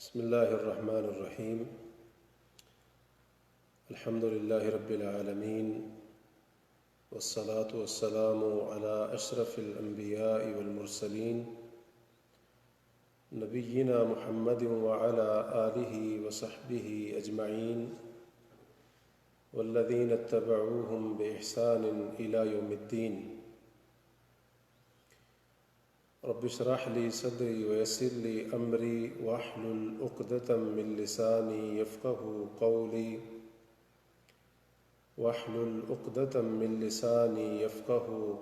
بسم الله الرحمن الرحيم. الحمد لله رب العالمين، والصلاة والسلام على أشرف الأنبياء والمرسلين نبينا محمد وعلى آله وصحبه أجمعين والذين اتبعوهم بإحسان إلى يوم الدين. رب اشرح لي صدري ويسر لي أمري واحلل عقدة من لساني يفقهوا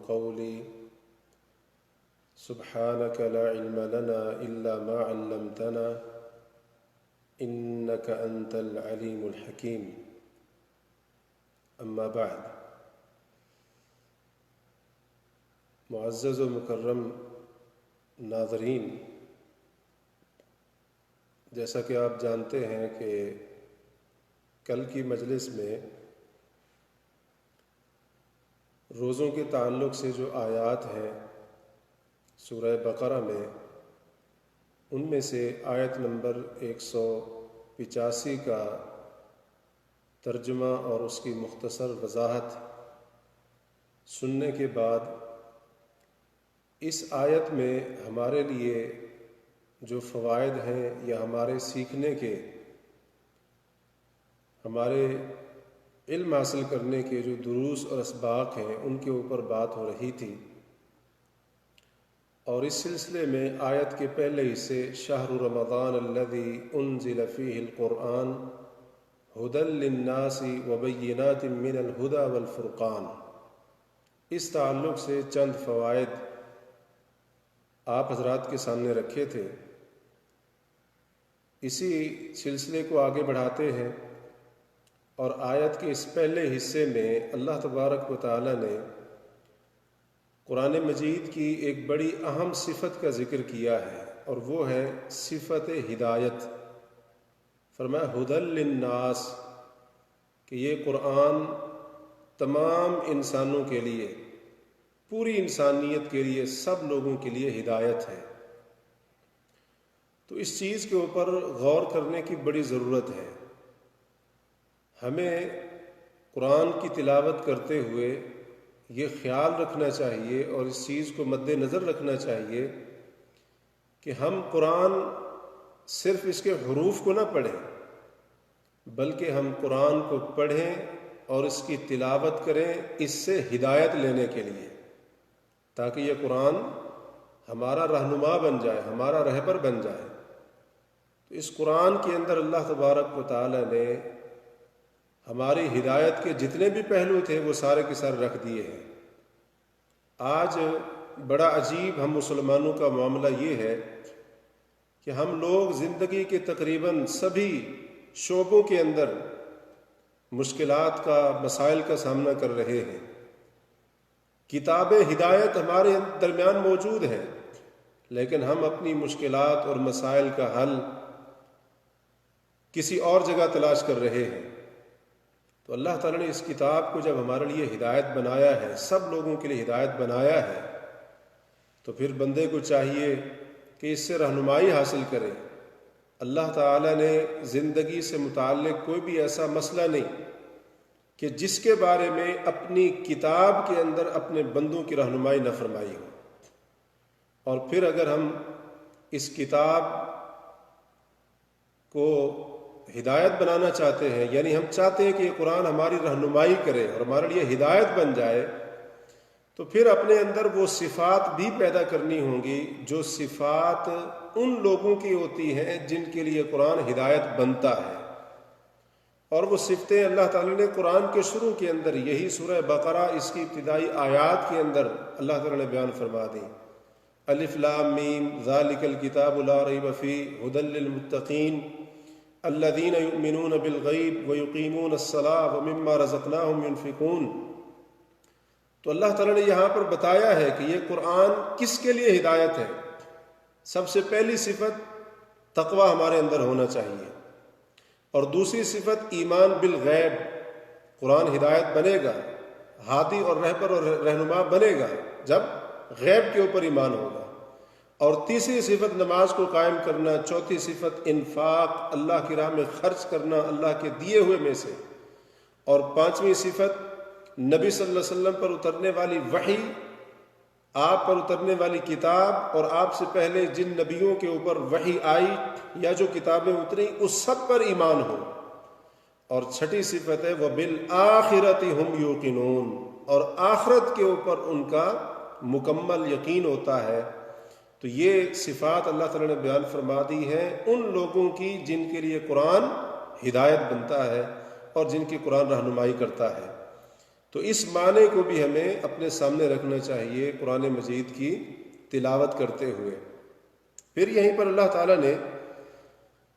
قولي سبحانك لا علم لنا إلا ما علمتنا إنك أنت العليم الحكيم. أما بعد، معزز و مکرم ناظرین، جیسا کہ آپ جانتے ہیں کہ کل کی مجلس میں روزوں کے تعلق سے جو آیات ہیں سورہ بقرہ میں، ان میں سے آیت نمبر 185 کا ترجمہ اور اس کی مختصر وضاحت سننے کے بعد اس آیت میں ہمارے لیے جو فوائد ہیں یا ہمارے سیکھنے کے، ہمارے علم حاصل کرنے کے جو دروس اور اسباق ہیں، ان کے اوپر بات ہو رہی تھی. اور اس سلسلے میں آیت کے پہلے حصے شہر رمضان الذی انزل فیہ القرآن ھدی للناس وبینات من الھدی والفرقان، اس تعلق سے چند فوائد آپ حضرات کے سامنے رکھے تھے. اسی سلسلے کو آگے بڑھاتے ہیں اور آیت کے اس پہلے حصے میں اللہ تبارک و تعالی نے قرآن مجید کی ایک بڑی اہم صفت کا ذکر کیا ہے، اور وہ ہے صفت ہدایت. فرمایا ھدی للناس، کہ یہ قرآن تمام انسانوں کے لیے، پوری انسانیت کے لیے، سب لوگوں کے لیے ہدایت ہے. تو اس چیز کے اوپر غور کرنے کی بڑی ضرورت ہے. ہمیں قرآن کی تلاوت کرتے ہوئے یہ خیال رکھنا چاہیے اور اس چیز کو مد نظر رکھنا چاہیے کہ ہم قرآن صرف اس کے حروف کو نہ پڑھیں، بلکہ ہم قرآن کو پڑھیں اور اس کی تلاوت کریں اس سے ہدایت لینے کے لیے، تاکہ یہ قرآن ہمارا رہنما بن جائے، ہمارا رہبر بن جائے. تو اس قرآن کے اندر اللہ تبارک و تعالی نے ہماری ہدایت کے جتنے بھی پہلو تھے وہ سارے کے سارے رکھ دیے ہیں. آج بڑا عجیب ہم مسلمانوں کا معاملہ یہ ہے کہ ہم لوگ زندگی کے تقریباً سبھی شعبوں کے اندر مشکلات کا، مسائل کا سامنا کر رہے ہیں. کتاب ہدایت ہمارے درمیان موجود ہے، لیکن ہم اپنی مشکلات اور مسائل کا حل کسی اور جگہ تلاش کر رہے ہیں. تو اللہ تعالیٰ نے اس کتاب کو جب ہمارے لیے ہدایت بنایا ہے، سب لوگوں کے لیے ہدایت بنایا ہے، تو پھر بندے کو چاہیے کہ اس سے رہنمائی حاصل کرے. اللہ تعالیٰ نے زندگی سے متعلق کوئی بھی ایسا مسئلہ نہیں کہ جس کے بارے میں اپنی کتاب کے اندر اپنے بندوں کی رہنمائی نہ فرمائی ہو. اور پھر اگر ہم اس کتاب کو ہدایت بنانا چاہتے ہیں، یعنی ہم چاہتے ہیں کہ یہ قرآن ہماری رہنمائی کرے اور ہمارے لیے ہدایت بن جائے، تو پھر اپنے اندر وہ صفات بھی پیدا کرنی ہوں گی جو صفات ان لوگوں کی ہوتی ہیں جن کے لیے قرآن ہدایت بنتا ہے. اور وہ صفتیں اللہ تعالیٰ نے قرآن کے شروع کے اندر، یہی سورہ بقرہ اس کی ابتدائی آیات کے اندر اللہ تعالیٰ نے بیان فرما دی. الف لام میم ذالک الکتاب لا ریب فیہ ھدی للمتقین الذین یؤمنون بالغیب ویقیمون الصلاۃ ومما رزقناہم ینفقون. تو اللہ تعالیٰ نے یہاں پر بتایا ہے کہ یہ قرآن کس کے لیے ہدایت ہے. سب سے پہلی صفت تقوی ہمارے اندر ہونا چاہیے، اور دوسری صفت ایمان بالغیب. قرآن ہدایت بنے گا، ہادی اور رہبر اور رہنما بنے گا جب غیب کے اوپر ایمان ہوگا. اور تیسری صفت نماز کو قائم کرنا، چوتھی صفت انفاق، اللہ کی راہ میں خرچ کرنا اللہ کے دیے ہوئے میں سے، اور پانچویں صفت نبی صلی اللہ علیہ وسلم پر اترنے والی وحی، آپ پر اترنے والی کتاب، اور آپ سے پہلے جن نبیوں کے اوپر وحی آئی یا جو کتابیں اتری اس سب پر ایمان ہو، اور چھٹی صفت ہے وَبِالْآخِرَةِ هُمْ يُوقِنُونَ، اور آخرت کے اوپر ان کا مکمل یقین ہوتا ہے۔ تو یہ صفات اللہ تعالیٰ نے بیان فرما دی ہیں ان لوگوں کی جن کے لیے قرآن ہدایت بنتا ہے اور جن کی قرآن رہنمائی کرتا ہے۔ تو اس معنی کو بھی ہمیں اپنے سامنے رکھنا چاہیے قرآن مجید کی تلاوت کرتے ہوئے۔ پھر یہیں پر اللہ تعالیٰ نے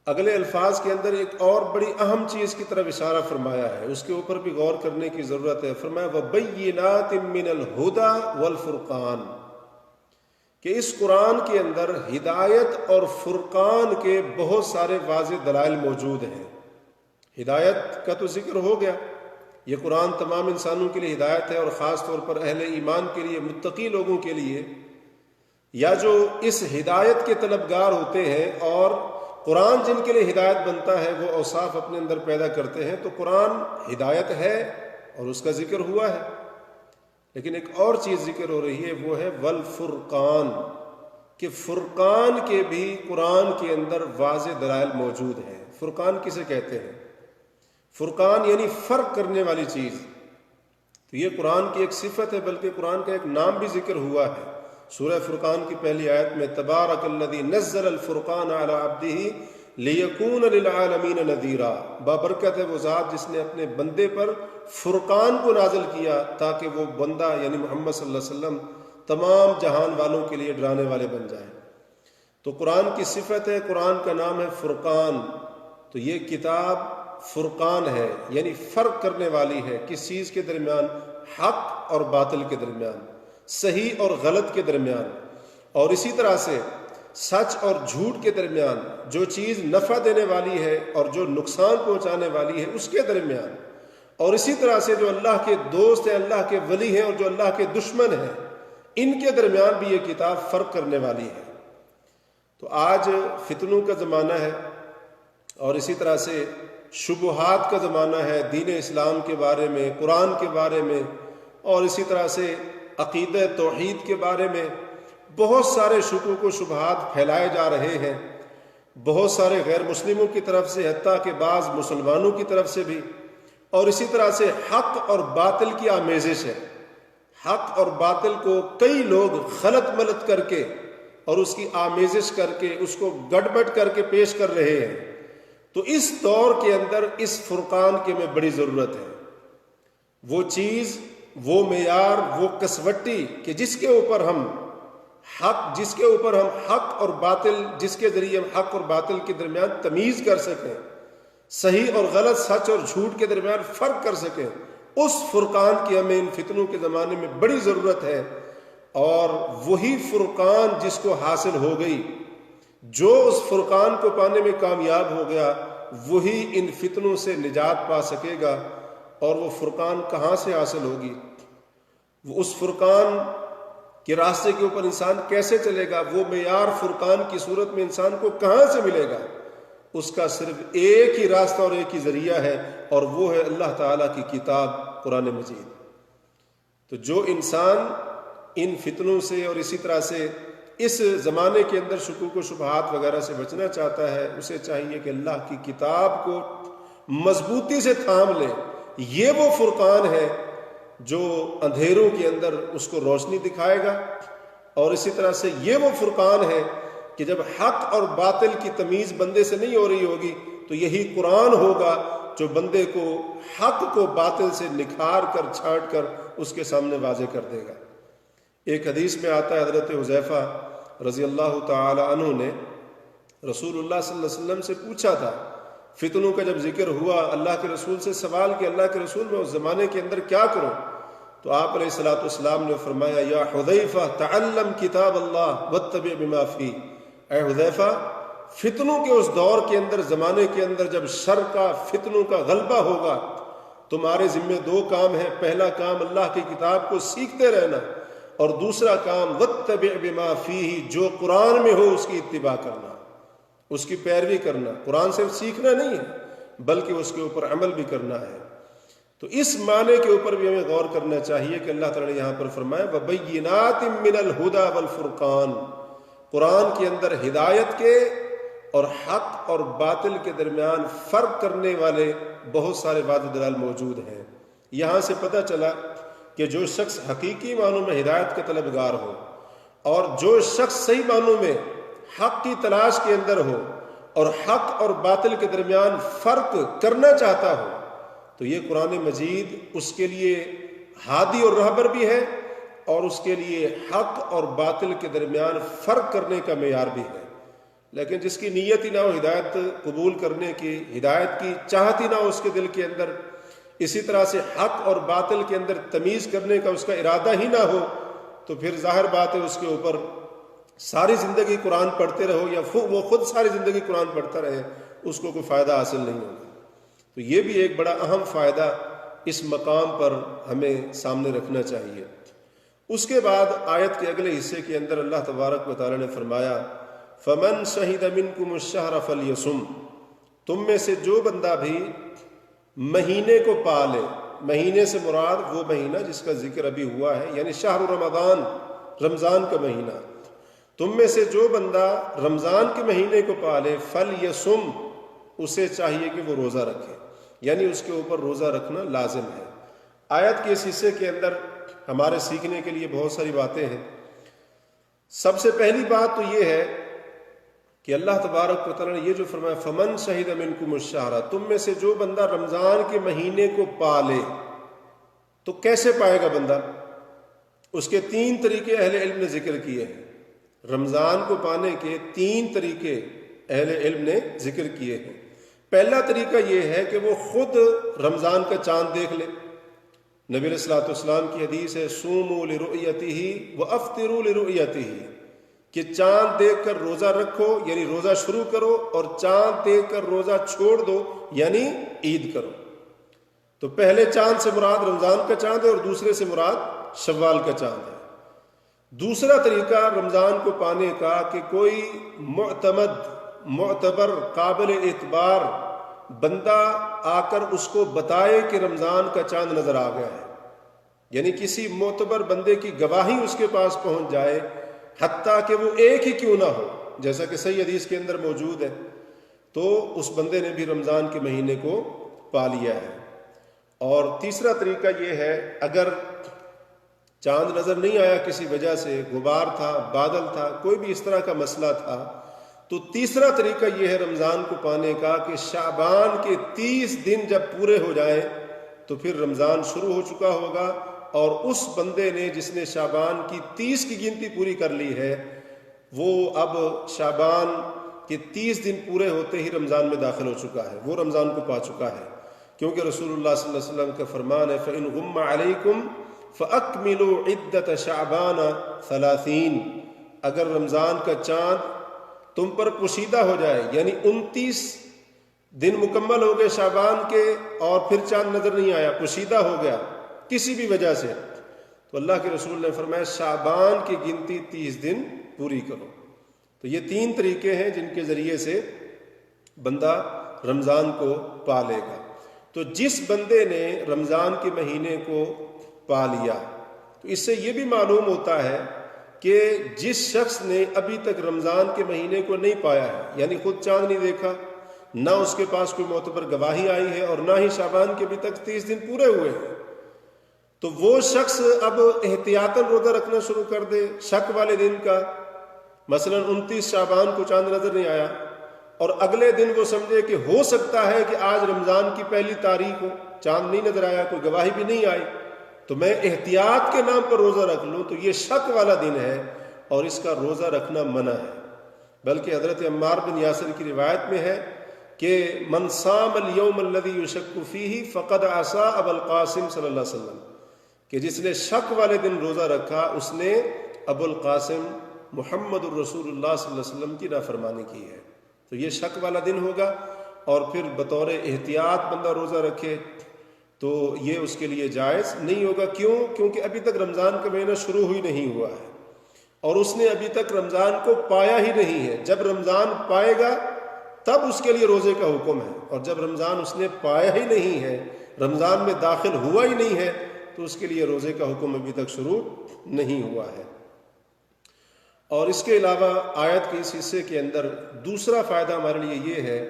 اگلے الفاظ کے اندر ایک اور بڑی اہم چیز کی طرف اشارہ فرمایا ہے، اس کے اوپر بھی غور کرنے کی ضرورت ہے۔ فرمایا وَبَيِّنَاتٍ مِّنَ الْهُدَى وَالْفُرْقَانِ، کہ اس قرآن کے اندر ہدایت اور فرقان کے بہت سارے واضح دلائل موجود ہیں۔ ہدایت کا تو ذکر ہو گیا، یہ قرآن تمام انسانوں کے لیے ہدایت ہے، اور خاص طور پر اہل ایمان کے لیے، متقی لوگوں کے لیے، یا جو اس ہدایت کے طلبگار ہوتے ہیں، اور قرآن جن کے لیے ہدایت بنتا ہے وہ اوصاف اپنے اندر پیدا کرتے ہیں۔ تو قرآن ہدایت ہے اور اس کا ذکر ہوا ہے، لیکن ایک اور چیز ذکر ہو رہی ہے، وہ ہے والفرقان، کہ فرقان کے بھی قرآن کے اندر واضح دلائل موجود ہیں۔ فرقان کسے کہتے ہیں؟ فرقان یعنی فرق کرنے والی چیز۔ تو یہ قرآن کی ایک صفت ہے، بلکہ قرآن کا ایک نام بھی ذکر ہوا ہے۔ سورہ فرقان کی پہلی آیت میں تبارک الذی نزل الفرقان علی عبدہ لیکون للعالمین نذیرا، بابرکت ہے وہ ذات جس نے اپنے بندے پر فرقان کو نازل کیا تاکہ وہ بندہ یعنی محمد صلی اللہ علیہ وسلم تمام جہان والوں کے لیے ڈرانے والے بن جائیں۔ تو قرآن کی صفت ہے، قرآن کا نام ہے فرقان۔ تو یہ کتاب فرقان ہے، یعنی فرق کرنے والی ہے، کس چیز کے درمیان؟ حق اور باطل کے درمیان، صحیح اور غلط کے درمیان، اور اسی طرح سے سچ اور جھوٹ کے درمیان، جو چیز نفع دینے والی ہے اور جو نقصان پہنچانے والی ہے اس کے درمیان، اور اسی طرح سے جو اللہ کے دوست ہیں، اللہ کے ولی ہیں، اور جو اللہ کے دشمن ہیں، ان کے درمیان بھی یہ کتاب فرق کرنے والی ہے۔ تو آج فتنوں کا زمانہ ہے، اور اسی طرح سے شبہات کا زمانہ ہے دین اسلام کے بارے میں، قرآن کے بارے میں، اور اسی طرح سے عقیدہ توحید کے بارے میں بہت سارے شکوک و شبہات پھیلائے جا رہے ہیں، بہت سارے غیر مسلموں کی طرف سے، حتیٰ کہ بعض مسلمانوں کی طرف سے بھی، اور اسی طرح سے حق اور باطل کی آمیزش ہے۔ حق اور باطل کو کئی لوگ خلط ملط کر کے اور اس کی آمیزش کر کے اس کو گڑبڑ کر کے پیش کر رہے ہیں۔ تو اس دور کے اندر اس فرقان کی ہمیں بڑی ضرورت ہے، وہ چیز، وہ معیار، وہ کسوٹی کہ جس کے اوپر ہم حق اور باطل، جس کے ذریعے ہم حق اور باطل کے درمیان تمیز کر سکیں، صحیح اور غلط، سچ اور جھوٹ کے درمیان فرق کر سکیں، اس فرقان کی ہمیں ان فتنوں کے زمانے میں بڑی ضرورت ہے۔ اور وہی فرقان جس کو حاصل ہو گئی، جو اس فرقان کو پانے میں کامیاب ہو گیا، وہی ان فتنوں سے نجات پا سکے گا۔ اور وہ فرقان کہاں سے حاصل ہوگی؟ وہ اس فرقان کے راستے کے اوپر انسان کیسے چلے گا؟ وہ معیار فرقان کی صورت میں انسان کو کہاں سے ملے گا؟ اس کا صرف ایک ہی راستہ اور ایک ہی ذریعہ ہے، اور وہ ہے اللہ تعالیٰ کی کتاب قرآن مجید۔ تو جو انسان ان فتنوں سے اور اسی طرح سے اس زمانے کے اندر شکوک و شبہات وغیرہ سے بچنا چاہتا ہے، اسے چاہیے کہ اللہ کی کتاب کو مضبوطی سے تھام لے۔ یہ وہ فرقان ہے جو اندھیروں کے اندر اس کو روشنی دکھائے گا، اور اسی طرح سے یہ وہ فرقان ہے کہ جب حق اور باطل کی تمیز بندے سے نہیں ہو رہی ہوگی تو یہی قرآن ہوگا جو بندے کو حق کو باطل سے نکھار کر چھانٹ کر اس کے سامنے واضح کر دے گا۔ ایک حدیث میں آتا ہے، حضرت حذیفہ رضی اللہ تعالی عنہ نے رسول اللہ صلی اللہ علیہ وسلم سے پوچھا تھا، فتنوں کا جب ذکر ہوا، اللہ کے رسول سے سوال کہ اللہ کے رسول میں اس زمانے کے اندر کیا کروں؟ تو آپ علیہ الصلوۃ والسلام نے فرمایا، یا حذیفہ تعلم کتاب اللہ واتبع بما فیہ، اے حذیفہ، فتنوں کے اس دور کے اندر، زمانے کے اندر جب شر کا، فتنوں کا غلبہ ہوگا، تمہارے ذمہ دو کام ہیں۔ پہلا کام اللہ کی کتاب کو سیکھتے رہنا، اور دوسرا کام واتبع بما فیہ، جو قرآن میں ہو اس کی اتباع کرنا، اس کی پیروی کرنا۔ قرآن صرف سیکھنا نہیں ہے بلکہ اس کے اوپر عمل بھی کرنا ہے۔ تو اس معنی کے اوپر بھی ہمیں غور کرنا چاہیے کہ اللہ تعالیٰ نے یہاں پر فرمایا وَبَيِّنَاتٍ مِّنَ الْهُدَى وَالْفُرْقَانِ، قرآن کے اندر ہدایت کے اور حق اور باطل کے درمیان فرق کرنے والے بہت سارے وعد و دلائل موجود ہیں۔ یہاں سے پتہ چلا کہ جو شخص حقیقی معنوں میں ہدایت کا طلبگار ہو اور جو شخص صحیح معنوں میں حق کی تلاش کے اندر ہو اور حق اور باطل کے درمیان فرق کرنا چاہتا ہو تو یہ قرآن مجید اس کے لیے ہادی اور رہبر بھی ہے اور اس کے لیے حق اور باطل کے درمیان فرق کرنے کا معیار بھی ہے۔ لیکن جس کی نیت ہی نہ ہو ہدایت قبول کرنے کی، ہدایت کی چاہت ہی نہ ہو اس کے دل کے اندر، اسی طرح سے حق اور باطل کے اندر تمیز کرنے کا اس کا ارادہ ہی نہ ہو، تو پھر ظاہر بات ہے اس کے اوپر ساری زندگی قرآن پڑھتے رہو یا وہ خود ساری زندگی قرآن پڑھتا رہے، اس کو کوئی فائدہ حاصل نہیں ہوگا۔ تو یہ بھی ایک بڑا اہم فائدہ اس مقام پر ہمیں سامنے رکھنا چاہیے۔ اس کے بعد آیت کے اگلے حصے کے اندر اللہ تبارک و تعالی نے فرمایا فَمَنْ شَهِدَ مِنْكُمُ الشَّهْرَ فَلْيَصُمْ، تم میں سے جو بندہ بھی مہینے کو پالے، مہینے سے مراد وہ مہینہ جس کا ذکر ابھی ہوا ہے، یعنی شہر رمضان، رمضان کا مہینہ، تم میں سے جو بندہ رمضان کے مہینے کو پالے فَلْيَصُمْ، اسے چاہیے کہ وہ روزہ رکھے، یعنی اس کے اوپر روزہ رکھنا لازم ہے۔ آیت کے اس حصے کے اندر ہمارے سیکھنے کے لیے بہت ساری باتیں ہیں۔ سب سے پہلی بات تو یہ ہے کہ اللہ تبارک و تعالیٰ نے یہ جو فرمایا فَمَنْ شَهِدَ مِنْكُمُ الشَّهْرَ، تم میں سے جو بندہ رمضان کے مہینے کو پالے، تو کیسے پائے گا بندہ؟ اس کے 3 طریقے اہل علم نے ذکر کیے ہیں۔ رمضان کو پانے کے 3 طریقے اہل علم نے ذکر کیے ہیں۔ پہلا طریقہ یہ ہے کہ وہ خود رمضان کا چاند دیکھ لے۔ نبی علیہ الصلوۃ والسلام کی حدیث ہے صوموا لرؤیتہ وافطروا لرؤیتہ، کہ چاند دیکھ کر روزہ رکھو یعنی روزہ شروع کرو، اور چاند دیکھ کر روزہ چھوڑ دو یعنی عید کرو۔ تو پہلے چاند سے مراد رمضان کا چاند ہے اور دوسرے سے مراد شوال کا چاند ہے۔ دوسرا طریقہ رمضان کو پانے کا کہ کوئی معتبر قابل اعتبار بندہ آ کر اس کو بتائے کہ رمضان کا چاند نظر آ گیا ہے، یعنی کسی معتبر بندے کی گواہی اس کے پاس پہنچ جائے، حتیٰ کہ وہ ایک ہی کیوں نہ ہو، جیسا کہ صحیح حدیث کے اندر موجود ہے، تو اس بندے نے بھی رمضان کے مہینے کو پا لیا ہے۔ اور تیسرا طریقہ یہ ہے اگر چاند نظر نہیں آیا کسی وجہ سے، غبار تھا، بادل تھا، کوئی بھی اس طرح کا مسئلہ تھا، تو تیسرا طریقہ یہ ہے رمضان کو پانے کا کہ شعبان کے 30 دن جب پورے ہو جائیں تو پھر رمضان شروع ہو چکا ہوگا، اور اس بندے نے جس نے شعبان کی 30 کی گنتی پوری کر لی ہے وہ اب شعبان کے 30 دن پورے ہوتے ہی رمضان میں داخل ہو چکا ہے، وہ رمضان کو پا چکا ہے، کیونکہ رسول اللہ صلی اللہ علیہ وسلم کا فرمان ہے فَإِنْ غُمَّ عَلَيْكُمْ فَأَكْمِلُوا عِدَّةَ شَعْبَانَ 30، اگر رمضان کا چاند تم پر پوشیدہ ہو جائے یعنی 29 دن مکمل ہو گئے شعبان کے اور پھر چاند نظر نہیں آیا، پوشیدہ ہو گیا کسی بھی وجہ سے، تو اللہ کے رسول نے فرمایا شعبان کی گنتی 30 دن پوری کرو۔ تو یہ 3 طریقے ہیں جن کے ذریعے سے بندہ رمضان کو پا لے گا۔ تو جس بندے نے رمضان کے مہینے کو پا لیا تو اس سے یہ بھی معلوم ہوتا ہے کہ جس شخص نے ابھی تک رمضان کے مہینے کو نہیں پایا ہے، یعنی خود چاند نہیں دیکھا، نہ اس کے پاس کوئی معتبر گواہی آئی ہے اور نہ ہی شعبان کے ابھی تک 30 دن پورے ہوئے ہیں، تو وہ شخص اب احتیاطاً روزہ رکھنا شروع کر دے شک والے دن کا، مثلا 29 شعبان کو چاند نظر نہیں آیا اور اگلے دن وہ سمجھے کہ ہو سکتا ہے کہ آج رمضان کی پہلی تاریخ ہو، چاند نہیں نظر آیا، کوئی گواہی بھی نہیں آئی، تو میں احتیاط کے نام پر روزہ رکھ لوں، تو یہ شک والا دن ہے اور اس کا روزہ رکھنا منع ہے۔ بلکہ حضرت عمار بن یاسر کی روایت میں ہے کہ من صام اليوم الذي يشك فيه فقد عصى ابا القاسم صلی اللہ علیہ وسلم، کہ جس نے شک والے دن روزہ رکھا اس نے ابو القاسم محمد الرسول اللہ صلی اللہ علیہ وسلم کی نافرمانی کی ہے۔ تو یہ شک والا دن ہوگا، اور پھر بطور احتیاط بندہ روزہ رکھے، تو یہ اس کے لیے جائز نہیں ہوگا. کیوں؟ کیونکہ ابھی تک رمضان کا مہینہ شروع ہی نہیں ہوا ہے اور اس نے ابھی تک رمضان کو پایا ہی نہیں ہے. جب رمضان پائے گا تب اس کے لیے روزے کا حکم ہے، اور جب رمضان اس نے پایا ہی نہیں ہے، رمضان میں داخل ہوا ہی نہیں ہے، تو اس کے لیے روزے کا حکم ابھی تک شروع نہیں ہوا ہے. اور اس کے علاوہ آیت کے اس حصے کے اندر دوسرا فائدہ ہمارے لیے یہ ہے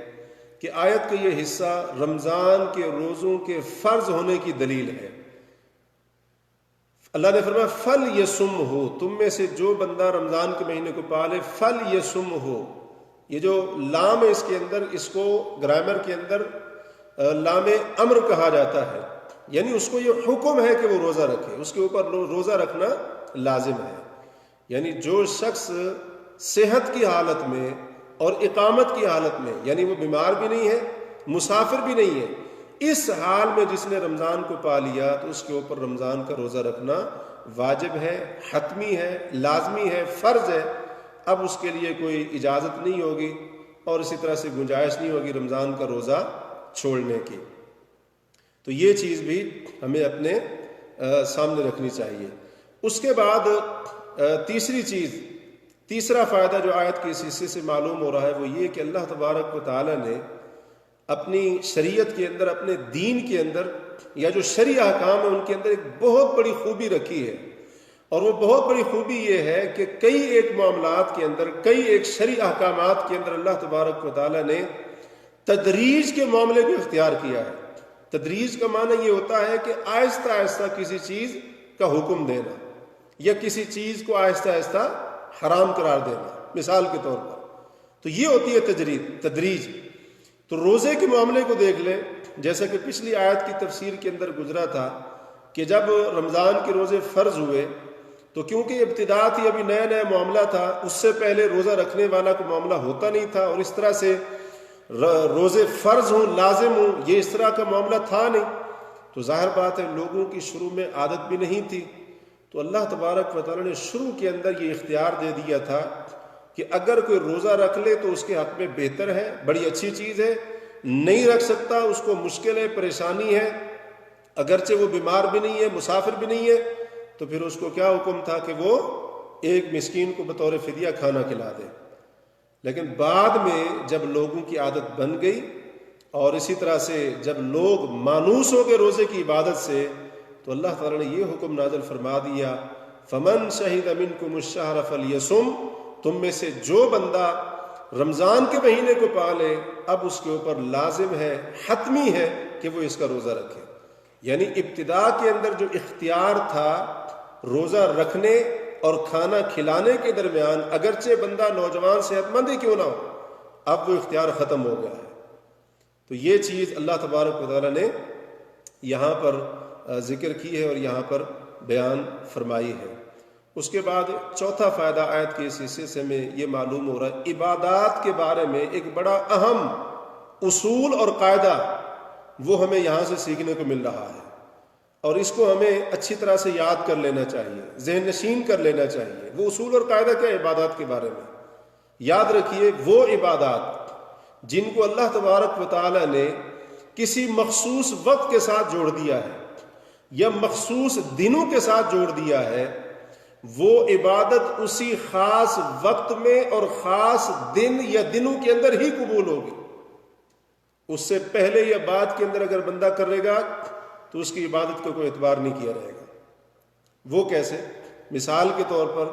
کہ آیت کا یہ حصہ رمضان کے روزوں کے فرض ہونے کی دلیل ہے. اللہ نے فرمایا فل یسم ہو، تم میں سے جو بندہ رمضان کے مہینے کو پالے، فل یسم ہو. یہ جو لام ہے اس کے اندر، اس کو گرامر کے اندر لام امر کہا جاتا ہے، یعنی اس کو یہ حکم ہے کہ وہ روزہ رکھے، اس کے اوپر روزہ رکھنا لازم ہے. یعنی جو شخص صحت کی حالت میں اور اقامت کی حالت میں، یعنی وہ بیمار بھی نہیں ہے، مسافر بھی نہیں ہے، اس حال میں جس نے رمضان کو پا لیا تو اس کے اوپر رمضان کا روزہ رکھنا واجب ہے، حتمی ہے، لازمی ہے، فرض ہے. اب اس کے لیے کوئی اجازت نہیں ہوگی اور اسی طرح سے گنجائش نہیں ہوگی رمضان کا روزہ چھوڑنے کی. تو یہ چیز بھی ہمیں اپنے سامنے رکھنی چاہیے. اس کے بعد تیسرا فائدہ جو آیت کے اس حصے سے معلوم ہو رہا ہے وہ یہ کہ اللہ تبارک و تعالی نے اپنی شریعت کے اندر، اپنے دین کے اندر، یا جو شرعی احکام ہیں ان کے اندر ایک بہت بڑی خوبی رکھی ہے. اور وہ بہت بڑی خوبی یہ ہے کہ کئی ایک معاملات کے اندر، کئی ایک شرعی احکامات کے اندر اللہ تبارک و تعالی نے تدریج کے معاملے کو اختیار کیا ہے. تدریج کا معنی یہ ہوتا ہے کہ آہستہ آہستہ کسی چیز کا حکم دینا یا کسی چیز کو آہستہ آہستہ حرام قرار دینا، مثال کے طور پر. تو یہ ہوتی ہے تدریج. تو روزے کے معاملے کو دیکھ لیں، جیسا کہ پچھلی آیت کی تفسیر کے اندر گزرا تھا کہ جب رمضان کے روزے فرض ہوئے تو کیونکہ ابتدا تھی، ابھی نیا نیا معاملہ تھا، اس سے پہلے روزہ رکھنے والا کو معاملہ ہوتا نہیں تھا، اور اس طرح سے روزے فرض ہوں، لازم ہوں، یہ اس طرح کا معاملہ تھا نہیں. تو ظاہر بات ہے لوگوں کی شروع میں عادت بھی نہیں تھی. تو اللہ تبارک و تعالیٰ نے شروع کے اندر یہ اختیار دے دیا تھا کہ اگر کوئی روزہ رکھ لے تو اس کے حق میں بہتر ہے، بڑی اچھی چیز ہے. نہیں رکھ سکتا، اس کو مشکل ہے، پریشانی ہے، اگرچہ وہ بیمار بھی نہیں ہے، مسافر بھی نہیں ہے، تو پھر اس کو کیا حکم تھا کہ وہ ایک مسکین کو بطور فدیہ کھانا کھلا دے. لیکن بعد میں جب لوگوں کی عادت بن گئی اور اسی طرح سے جب لوگ مانوس ہو گئے روزے کی عبادت سے، تو اللہ تعالیٰ نے یہ حکم نازل فرما دیا فمن شہد منکم الشہر فلیصم، تم میں سے جو بندہ رمضان کے مہینے کو پالے اب اس کے اوپر لازم ہے، حتمی ہے کہ وہ اس کا روزہ رکھے. یعنی ابتدا کے اندر جو اختیار تھا روزہ رکھنے اور کھانا کھلانے کے درمیان، اگرچہ بندہ نوجوان صحت مند ہی کیوں نہ ہو، اب وہ اختیار ختم ہو گیا ہے. تو یہ چیز اللہ تبارک و تعالیٰ نے یہاں پر ذکر کی ہے اور یہاں پر بیان فرمائی ہے. اس کے بعد چوتھا فائدہ آیت کے اس حصے سے میں یہ معلوم ہو رہا ہے، عبادات کے بارے میں ایک بڑا اہم اصول اور قاعدہ وہ ہمیں یہاں سے سیکھنے کو مل رہا ہے، اور اس کو ہمیں اچھی طرح سے یاد کر لینا چاہیے، ذہن نشین کر لینا چاہیے. وہ اصول اور قاعدہ کیا ہے عبادات کے بارے میں؟ یاد رکھیے وہ عبادات جن کو اللہ تبارک و تعالی نے کسی مخصوص وقت کے ساتھ جوڑ دیا ہے یا مخصوص دنوں کے ساتھ جوڑ دیا ہے، وہ عبادت اسی خاص وقت میں اور خاص دن یا دنوں کے اندر ہی قبول ہوگی. اس سے پہلے یا بعد کے اندر اگر بندہ کرے گا تو اس کی عبادت کو کوئی اعتبار نہیں کیا رہے گا. وہ کیسے؟ مثال کے طور پر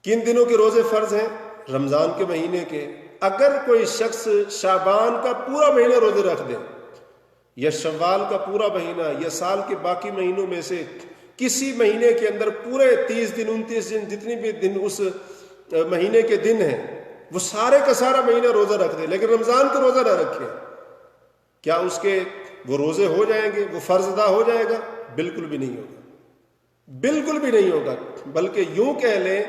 کن دنوں کے روزے فرض ہیں؟ رمضان کے مہینے کے. اگر کوئی شخص شعبان کا پورا مہینہ روزے رکھ دے یا شوال کا پورا مہینہ یا سال کے باقی مہینوں میں سے کسی مہینے کے اندر پورے 30 دن 29 دن جتنی بھی دن اس مہینے کے دن ہیں وہ سارے کا سارا مہینہ روزہ رکھ دے لیکن رمضان کا روزہ نہ رکھے، کیا اس کے وہ روزے ہو جائیں گے؟ وہ فرض ادا ہو جائے گا؟ بالکل بھی نہیں ہوگا، بالکل بھی نہیں ہوگا. بلکہ یوں کہہ لیں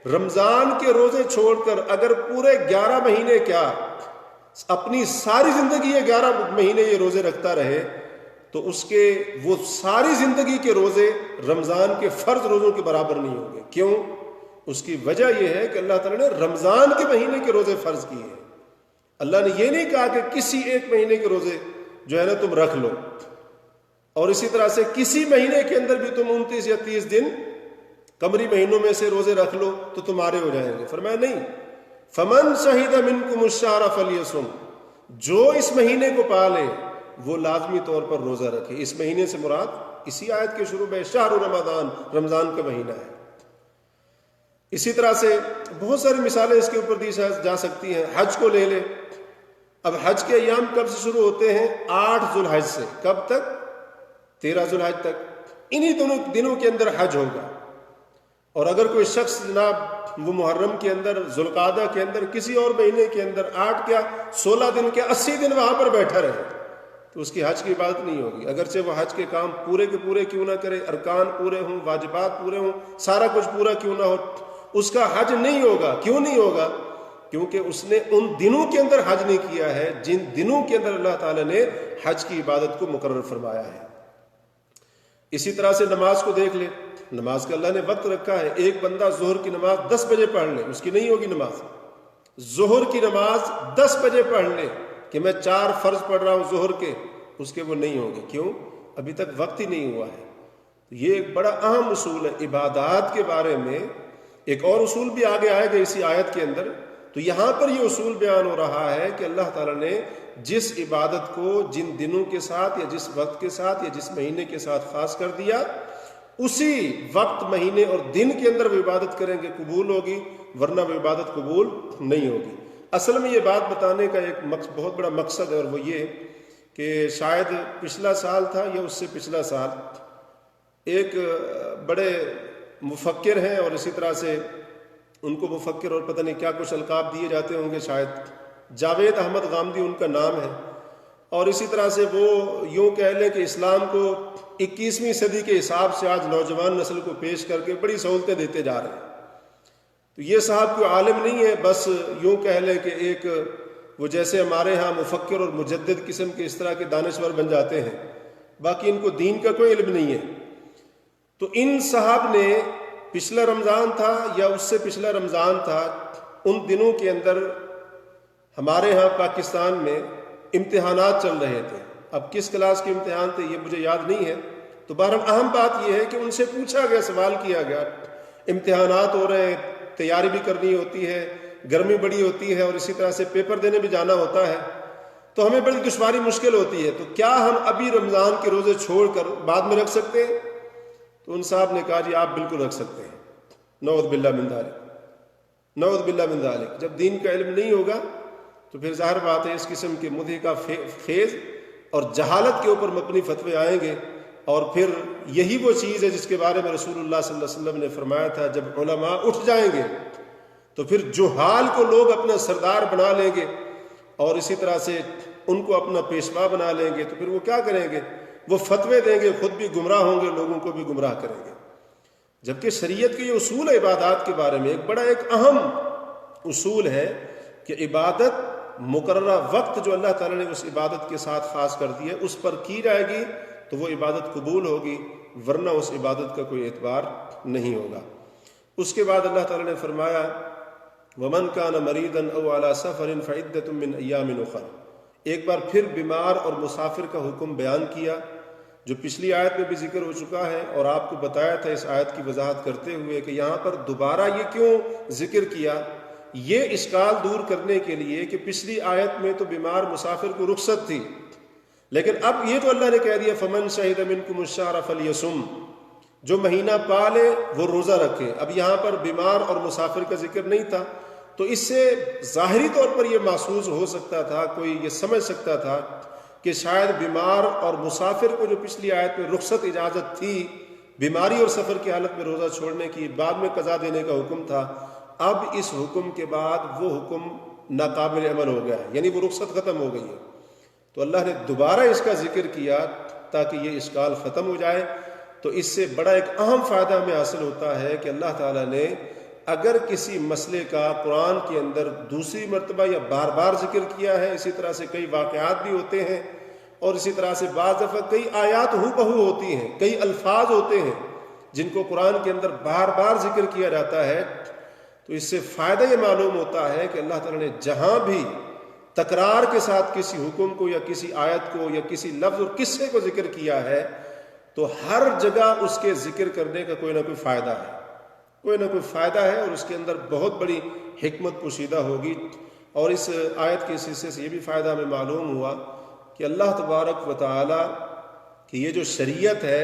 رمضان کے روزے چھوڑ کر اگر پورے 11 مہینے کیا اپنی ساری زندگی یہ 11 مہینے یہ روزے رکھتا رہے تو اس کے وہ ساری زندگی کے روزے رمضان کے فرض روزوں کے برابر نہیں ہوں گے. کیوں؟ اس کی وجہ یہ ہے کہ اللہ تعالیٰ نے رمضان کے مہینے کے روزے فرض کیے ہیں. اللہ نے یہ نہیں کہا کہ کسی ایک مہینے کے روزے جو ہے نا تم رکھ لو، اور اسی طرح سے کسی مہینے کے اندر بھی تم 29 یا 30 دن قمری مہینوں میں سے روزے رکھ لو تو تمہارے ہو جائیں گے. فرمایا نہیں، فمن شہد منکم الشہر فلیصم، جو اس مہینے کو پالے وہ لازمی طور پر روزہ رکھے. اس مہینے سے مراد اسی آیت کے شروع میں شہر رمضان، رمضان کا مہینہ ہے. اسی طرح سے بہت ساری مثالیں اس کے اوپر دی جا سکتی ہیں. حج کو لے لے. اب حج کے ایام کب سے شروع ہوتے ہیں؟ 8 ذوالحج سے. کب تک؟ 13 ذوالحج تک. انہی دنوں کے اندر حج ہوگا. اور اگر کوئی شخص جناب وہ محرم کے اندر، ذوالقعدہ کے اندر، کسی اور مہینے کے اندر 8 کیا 16 دن کیا 80 دن وہاں پر بیٹھا رہے تو اس کی حج کی عبادت نہیں ہوگی. اگرچہ وہ حج کے کام پورے کے پورے کیوں نہ کرے، ارکان پورے ہوں، واجبات پورے ہوں، سارا کچھ پورا کیوں نہ ہو، اس کا حج نہیں ہوگا. کیوں نہیں ہوگا؟ کیونکہ اس نے ان دنوں کے اندر حج نہیں کیا ہے جن دنوں کے اندر اللہ تعالیٰ نے حج کی عبادت کو مقرر فرمایا ہے. اسی طرح سے نماز کو دیکھ لے. نماز کا اللہ نے وقت رکھا ہے. ایک بندہ ظہر کی نماز 10 بجے پڑھ لے، اس کی نہیں ہوگی نماز. ظہر کی نماز 10 بجے پڑھ لے کہ میں 4 فرض پڑھ رہا ہوں ظہر کے، اس کے وہ نہیں ہوگے. کیوں؟ ابھی تک وقت ہی نہیں ہوا ہے. یہ ایک بڑا اہم اصول ہے. عبادات کے بارے میں ایک اور اصول بھی آگے آئے گا اسی آیت کے اندر. تو یہاں پر یہ اصول بیان ہو رہا ہے کہ اللہ تعالیٰ نے جس عبادت کو جن دنوں کے ساتھ یا جس وقت کے ساتھ یا جس مہینے کے ساتھ خاص کر دیا، اسی وقت، مہینے اور دن کے اندر وہ عبادت کریں گے قبول ہوگی، ورنہ وہ عبادت قبول نہیں ہوگی. اصل میں یہ بات بتانے کا ایک بہت بڑا مقصد ہے، اور وہ یہ کہ شاید پچھلا سال تھا یا اس سے پچھلا سال ایک بڑے مفکر ہیں، اور اسی طرح سے ان کو مفکر اور پتہ نہیں کیا کچھ القاب دیے جاتے ہوں گے، شاید جاوید احمد غامدی ان کا نام ہے. اور اسی طرح سے وہ یوں کہہ لیں کہ اسلام کو 21ویں صدی کے حساب سے آج نوجوان نسل کو پیش کر کے بڑی سہولتیں دیتے جا رہے ہیں. تو یہ صاحب کوئی عالم نہیں ہے، بس یوں کہہ لیں کہ ایک وہ جیسے ہمارے ہاں مفکر اور مجدد قسم کے اس طرح کے دانشور بن جاتے ہیں، باقی ان کو دین کا کوئی علم نہیں ہے. تو ان صاحب نے پچھلا رمضان تھا یا اس سے پچھلا رمضان تھا، ان دنوں کے اندر ہمارے ہاں پاکستان میں امتحانات چل رہے تھے. اب کس کلاس کے امتحان تھے یہ مجھے یاد نہیں ہے. تو بہرحال اہم بات یہ ہے کہ ان سے پوچھا گیا، سوال کیا گیا، امتحانات ہو رہے ہیں، تیاری بھی کرنی ہوتی ہے، گرمی بڑی ہوتی ہے، اور اسی طرح سے پیپر دینے بھی جانا ہوتا ہے، تو ہمیں بڑی دشواری مشکل ہوتی ہے. تو کیا ہم ابھی رمضان کے روزے چھوڑ کر بعد میں رکھ سکتے ہیں؟ تو ان صاحب نے کہا جی آپ بالکل رکھ سکتے ہیں. نعوذ باللہ من ذالک، نعوذ باللہ من ذالک. جب دین کا علم نہیں ہوگا تو پھر ظاہر بات ہے اس قسم کے مضحکہ خیز اور جہالت کے اوپر مبنی فتوے آئیں گے. اور پھر یہی وہ چیز ہے جس کے بارے میں رسول اللہ صلی اللہ علیہ وسلم نے فرمایا تھا، جب علماء اٹھ جائیں گے تو پھر جہال کو لوگ اپنا سردار بنا لیں گے، اور اسی طرح سے ان کو اپنا پیشوا بنا لیں گے. تو پھر وہ کیا کریں گے؟ وہ فتوے دیں گے، خود بھی گمراہ ہوں گے، لوگوں کو بھی گمراہ کریں گے. جبکہ شریعت کے یہ اصول ہے عبادات کے بارے میں، ایک بڑا ایک اہم اصول ہے کہ عبادت مقررہ وقت جو اللہ تعالیٰ نے اس عبادت کے ساتھ خاص کر دی ہے اس پر کی جائے گی تو وہ عبادت قبول ہوگی، ورنہ اس عبادت کا کوئی اعتبار نہیں ہوگا. اس کے بعد اللہ تعالیٰ نے فرمایا وَمَنْ كَانَ مَرِيضًا أَوْ عَلَى سَفَرٍ فَعِدَّةٌ مِّنْ أَيَّامٍ أُخَرَ. ایک بار پھر بیمار اور مسافر کا حکم بیان کیا، جو پچھلی آیت میں بھی ذکر ہو چکا ہے، اور آپ کو بتایا تھا اس آیت کی وضاحت کرتے ہوئے کہ یہاں پر دوبارہ یہ کیوں ذکر کیا. یہ اشکال دور کرنے کے لیے کہ پچھلی آیت میں تو بیمار مسافر کو رخصت تھی، لیکن اب یہ تو اللہ نے کہہ دیا فَمَنْ شَهِدَ مِنْكُمُ الشَّهْرَ فَلْيَصُمْ، جو مہینہ پالے وہ روزہ رکھے. اب یہاں پر بیمار اور مسافر کا ذکر نہیں تھا، تو اس سے ظاہری طور پر یہ محسوس ہو سکتا تھا، کوئی یہ سمجھ سکتا تھا کہ شاید بیمار اور مسافر کو جو پچھلی آیت میں رخصت اجازت تھی بیماری اور سفر کی حالت میں روزہ چھوڑنے کی، بعد میں قضا دینے کا حکم تھا، اب اس حکم کے بعد وہ حکم ناقابل عمل ہو گیا ہے، یعنی وہ رخصت ختم ہو گئی ہے. تو اللہ نے دوبارہ اس کا ذکر کیا تاکہ یہ اشکال ختم ہو جائے. تو اس سے بڑا ایک اہم فائدہ ہمیں حاصل ہوتا ہے کہ اللہ تعالیٰ نے اگر کسی مسئلے کا قرآن کے اندر دوسری مرتبہ یا بار بار ذکر کیا ہے، اسی طرح سے کئی واقعات بھی ہوتے ہیں، اور اسی طرح سے بعض دفعہ کئی آیات ہو بہو ہوتی ہیں، کئی الفاظ ہوتے ہیں جن کو قرآن کے اندر بار بار ذکر کیا جاتا ہے، تو اس سے فائدہ یہ معلوم ہوتا ہے کہ اللہ تعالیٰ نے جہاں بھی تکرار کے ساتھ کسی حکم کو یا کسی آیت کو یا کسی لفظ اور قصے کو ذکر کیا ہے، تو ہر جگہ اس کے ذکر کرنے کا کوئی نہ کوئی فائدہ ہے، کوئی نہ کوئی فائدہ ہے، اور اس کے اندر بہت بڑی حکمت پوشیدہ ہوگی۔ اور اس آیت کے حصے سے یہ بھی فائدہ ہمیں معلوم ہوا کہ اللہ تبارک و تعالی کی یہ جو شریعت ہے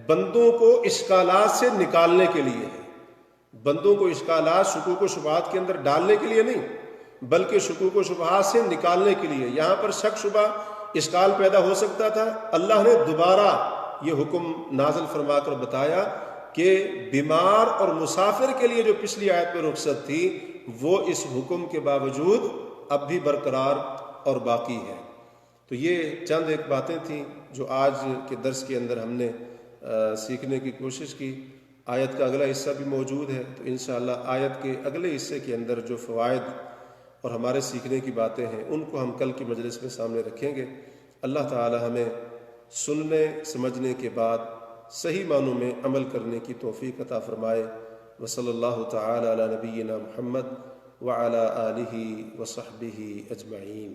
بندوں کو اشکالات سے نکالنے کے لیے ہے، بندوں کو اشکالات شکوک و شبہات کے اندر ڈالنے کے لیے نہیں، بلکہ شکوک و شبہات سے نکالنے کے لیے۔ یہاں پر شک شبہ اشکال پیدا ہو سکتا تھا، اللہ نے دوبارہ یہ حکم نازل فرما کر بتایا کہ بیمار اور مسافر کے لیے جو پچھلی آیت میں رخصت تھی وہ اس حکم کے باوجود اب بھی برقرار اور باقی ہے۔ تو یہ چند ایک باتیں تھیں جو آج کے درس کے اندر ہم نے سیکھنے کی کوشش کی۔ آیت کا اگلا حصہ بھی موجود ہے، تو انشاءاللہ آیت کے اگلے حصے کے اندر جو فوائد اور ہمارے سیکھنے کی باتیں ہیں ان کو ہم کل کی مجلس میں سامنے رکھیں گے۔ اللہ تعالی ہمیں سننے سمجھنے کے بعد صحیح معنوں میں عمل کرنے کی توفیق عطا فرمائے۔ وصلی اللہ تعالی علی نبینا محمد وعلی آلہ وصحبہ اجمعین۔